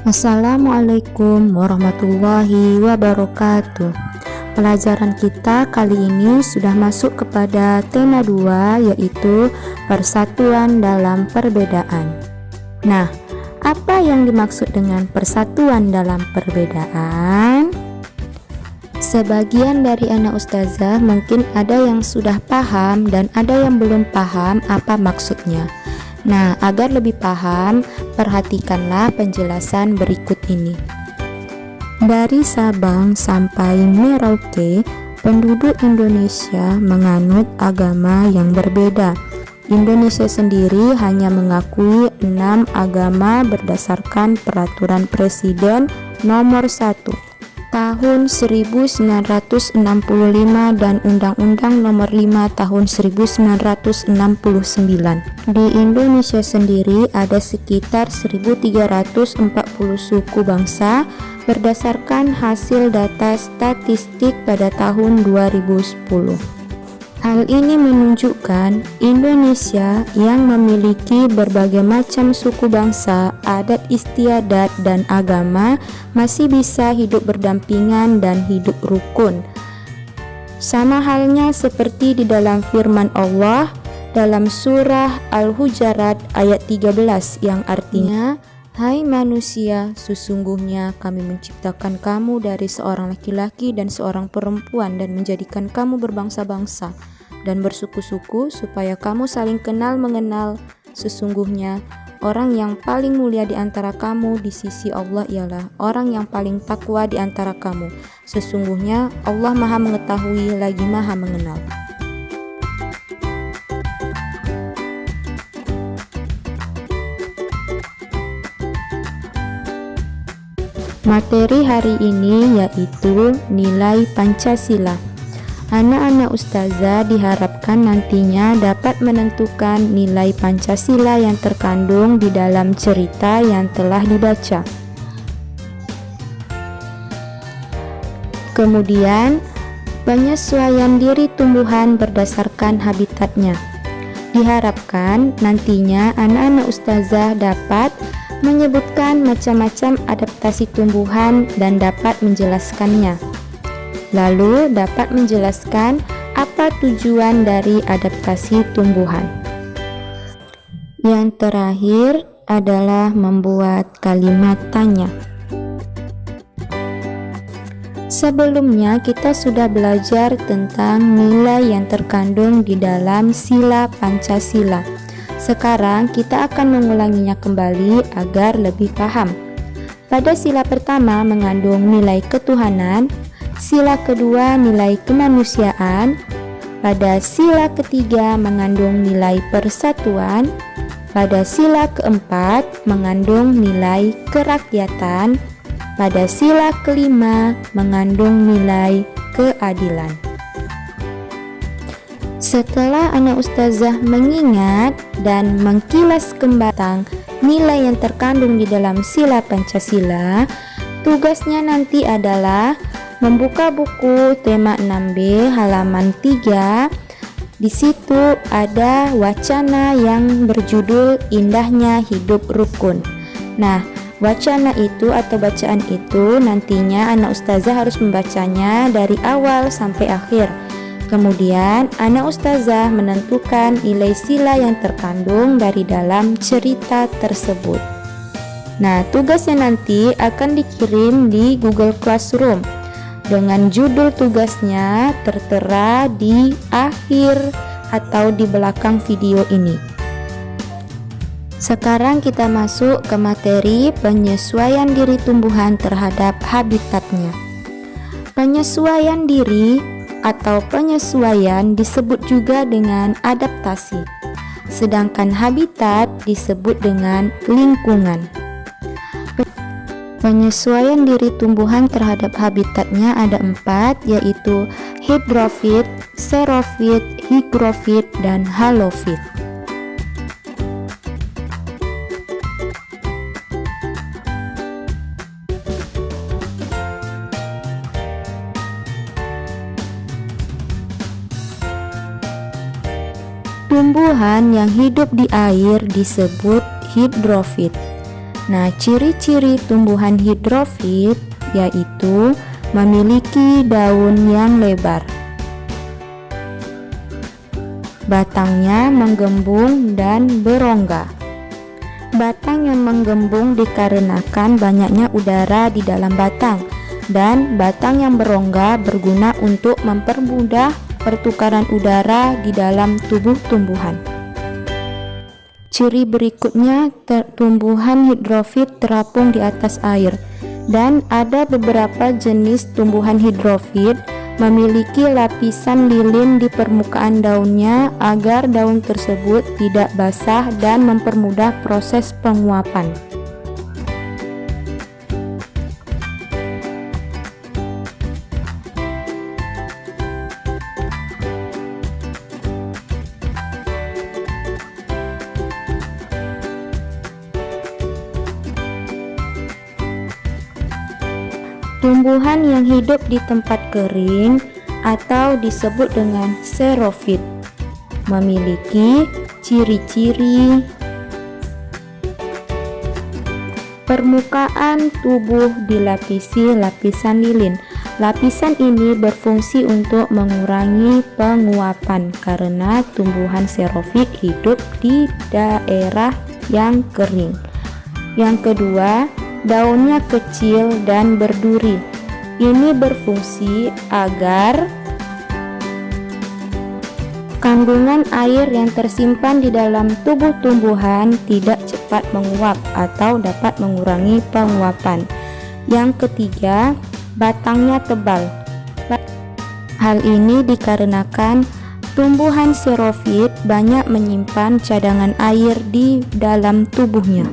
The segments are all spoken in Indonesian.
Assalamualaikum warahmatullahi wabarakatuh. Pelajaran kita kali ini sudah masuk kepada tema 2, yaitu persatuan dalam perbedaan. Nah, apa yang dimaksud dengan persatuan dalam perbedaan? Sebagian dari anak ustazah mungkin ada yang sudah paham dan ada yang belum paham apa maksudnya. Nah, agar lebih paham, perhatikanlah penjelasan berikut ini. Dari Sabang sampai Merauke, penduduk Indonesia menganut agama yang berbeda. Indonesia sendiri hanya mengakui 6 agama berdasarkan Peraturan Presiden Nomor 1 Tahun 1965 dan Undang-Undang Nomor 5 Tahun 1969. Di Indonesia sendiri ada sekitar 1340 suku bangsa berdasarkan hasil data statistik pada tahun 2010. Hal ini menunjukkan Indonesia yang memiliki berbagai macam suku bangsa, adat istiadat, dan agama masih bisa hidup berdampingan dan hidup rukun. Sama halnya seperti di dalam firman Allah dalam surah Al-Hujarat ayat 13 yang artinya, "Hai manusia, sesungguhnya kami menciptakan kamu dari seorang laki-laki dan seorang perempuan dan menjadikan kamu berbangsa-bangsa dan bersuku-suku supaya kamu saling kenal mengenal. Sesungguhnya orang yang paling mulia di antara kamu di sisi Allah ialah orang yang paling takwa di antara kamu. Sesungguhnya Allah Maha mengetahui lagi Maha mengenal." Materi hari ini yaitu nilai Pancasila. Anak-anak ustazah diharapkan nantinya dapat menentukan nilai Pancasila yang terkandung di dalam cerita yang telah dibaca. Kemudian, penyesuaian diri tumbuhan berdasarkan habitatnya. Diharapkan nantinya anak-anak ustazah dapat menyebutkan macam-macam adaptasi tumbuhan dan dapat menjelaskannya. Lalu dapat menjelaskan apa tujuan dari adaptasi tumbuhan. Yang terakhir adalah membuat kalimat tanya. Sebelumnya kita sudah belajar tentang nilai yang terkandung di dalam sila Pancasila. Sekarang kita akan mengulanginya kembali agar lebih paham. Pada sila pertama mengandung nilai ketuhanan, sila kedua nilai kemanusiaan, pada sila ketiga mengandung nilai persatuan, pada sila keempat mengandung nilai kerakyatan, pada sila kelima mengandung nilai keadilan. Setelah anak ustazah mengingat dan mengkilas kembali nilai yang terkandung di dalam sila Pancasila, tugasnya nanti adalah membuka buku tema 6B halaman 3. Di situ ada wacana yang berjudul Indahnya Hidup Rukun. Nah, wacana itu atau bacaan itu nantinya anak ustazah harus membacanya dari awal sampai akhir. Kemudian anak ustazah menentukan nilai sila yang terkandung dari dalam cerita tersebut. Nah, tugasnya nanti akan dikirim di Google Classroom dengan judul tugasnya tertera di akhir atau di belakang video ini. Sekarang kita masuk ke materi penyesuaian diri tumbuhan terhadap habitatnya. Penyesuaian diri atau penyesuaian disebut juga dengan adaptasi, sedangkan habitat disebut dengan lingkungan. Penyesuaian diri tumbuhan terhadap habitatnya ada 4, yaitu hidrofit, xerofit, higrofit, dan halofit. Tumbuhan yang hidup di air disebut hidrofit. Nah, ciri-ciri tumbuhan hidrofit yaitu memiliki daun yang lebar, batangnya menggembung dan berongga. Batang yang menggembung dikarenakan banyaknya udara di dalam batang, dan batang yang berongga berguna untuk mempermudah pertukaran udara di dalam tubuh tumbuhan. Ciri berikutnya, tumbuhan hidrofit terapung di atas air, dan ada beberapa jenis tumbuhan hidrofit memiliki lapisan lilin di permukaan daunnya agar daun tersebut tidak basah dan mempermudah proses penguapan. Tumbuhan yang hidup di tempat kering atau disebut dengan xerofit memiliki ciri-ciri permukaan tubuh dilapisi lapisan lilin. Lapisan ini berfungsi untuk mengurangi penguapan karena tumbuhan xerofit hidup di daerah yang kering. Yang kedua, daunnya kecil dan berduri. Ini berfungsi agar kandungan air yang tersimpan di dalam tubuh tumbuhan tidak cepat menguap atau dapat mengurangi penguapan. Yang ketiga, batangnya tebal. Hal ini dikarenakan tumbuhan xerofit banyak menyimpan cadangan air di dalam tubuhnya.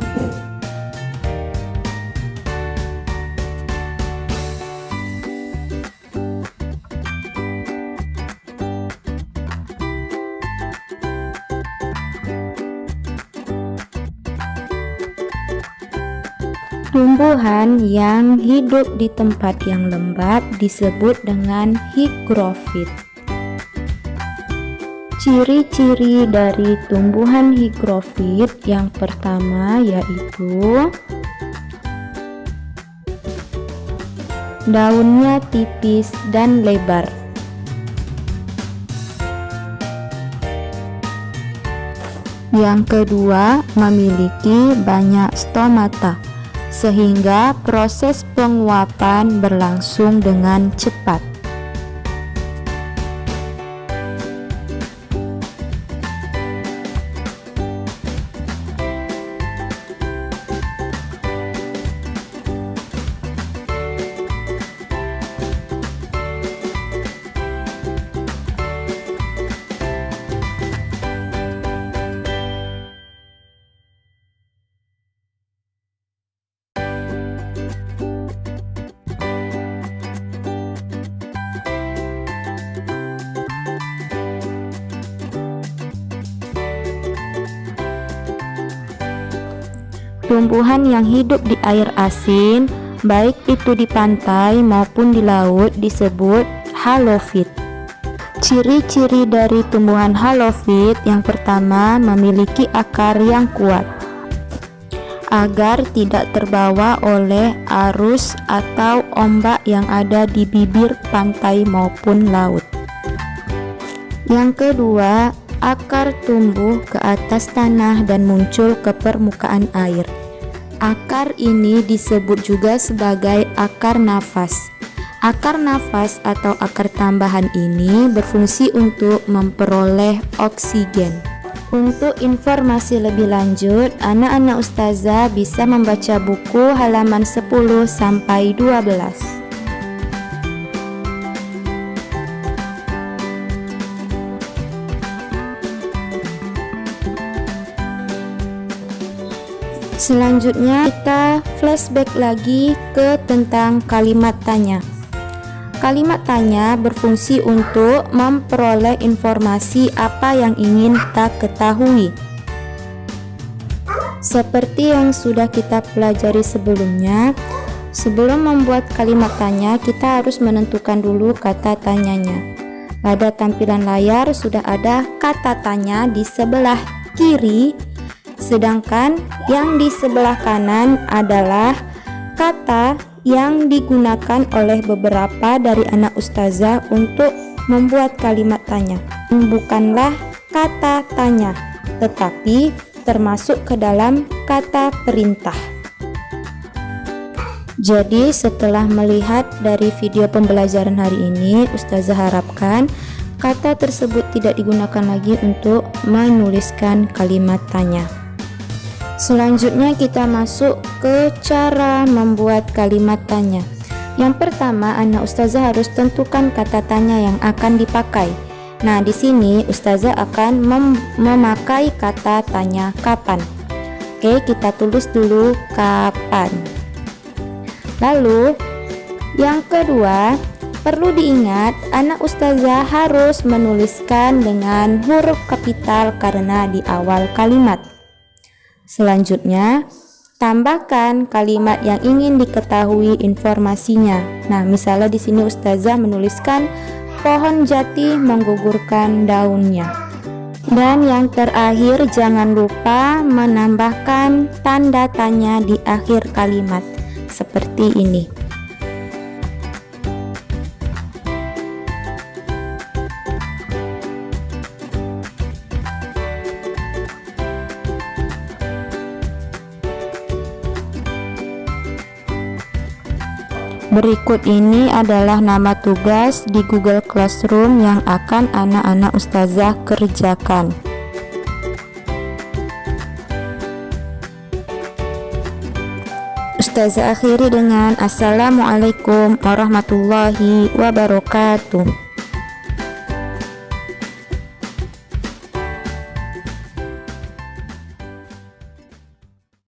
Tumbuhan yang hidup di tempat yang lembab disebut dengan higrofit. Ciri-ciri dari tumbuhan higrofit yang pertama yaitu daunnya tipis dan lebar. Yang kedua, memiliki banyak stomata, sehingga proses penguapan berlangsung dengan cepat. Tumbuhan yang hidup di air asin, baik itu di pantai maupun di laut, disebut halofit. Ciri-ciri dari tumbuhan halofit yang pertama, memiliki akar yang kuat agar tidak terbawa oleh arus atau ombak yang ada di bibir pantai maupun laut. Yang kedua, akar tumbuh ke atas tanah dan muncul ke permukaan air. Akar ini disebut juga sebagai akar nafas. Akar nafas atau akar tambahan ini berfungsi untuk memperoleh oksigen. Untuk informasi lebih lanjut, anak-anak ustazah bisa membaca buku halaman 10 sampai 12. Selanjutnya kita flashback lagi ke tentang kalimat tanya. Kalimat tanya berfungsi untuk memperoleh informasi apa yang ingin kita ketahui. Seperti yang sudah kita pelajari sebelumnya, sebelum membuat kalimat tanya kita harus menentukan dulu kata tanyanya. Pada tampilan layar sudah ada kata tanya di sebelah kiri. Sedangkan yang di sebelah kanan adalah kata yang digunakan oleh beberapa dari anak ustazah untuk membuat kalimat tanya. Bukanlah kata tanya, tetapi termasuk ke dalam kata perintah. Jadi setelah melihat dari video pembelajaran hari ini, ustazah harapkan kata tersebut tidak digunakan lagi untuk menuliskan kalimat tanya. Selanjutnya kita masuk ke cara membuat kalimat tanya. Yang pertama, anak ustazah harus tentukan kata tanya yang akan dipakai. Nah, di sini ustazah akan memakai kata tanya kapan. Oke, kita tulis dulu kapan. Lalu, yang kedua, perlu diingat anak ustazah harus menuliskan dengan huruf kapital karena di awal kalimat. Selanjutnya, tambahkan kalimat yang ingin diketahui informasinya. Nah, misalnya di sini ustazah menuliskan pohon jati menggugurkan daunnya. Dan yang terakhir, jangan lupa menambahkan tanda tanya di akhir kalimat seperti ini. Berikut ini adalah nama tugas di Google Classroom yang akan anak-anak ustazah kerjakan. Ustazah akhiri dengan Assalamualaikum warahmatullahi wabarakatuh.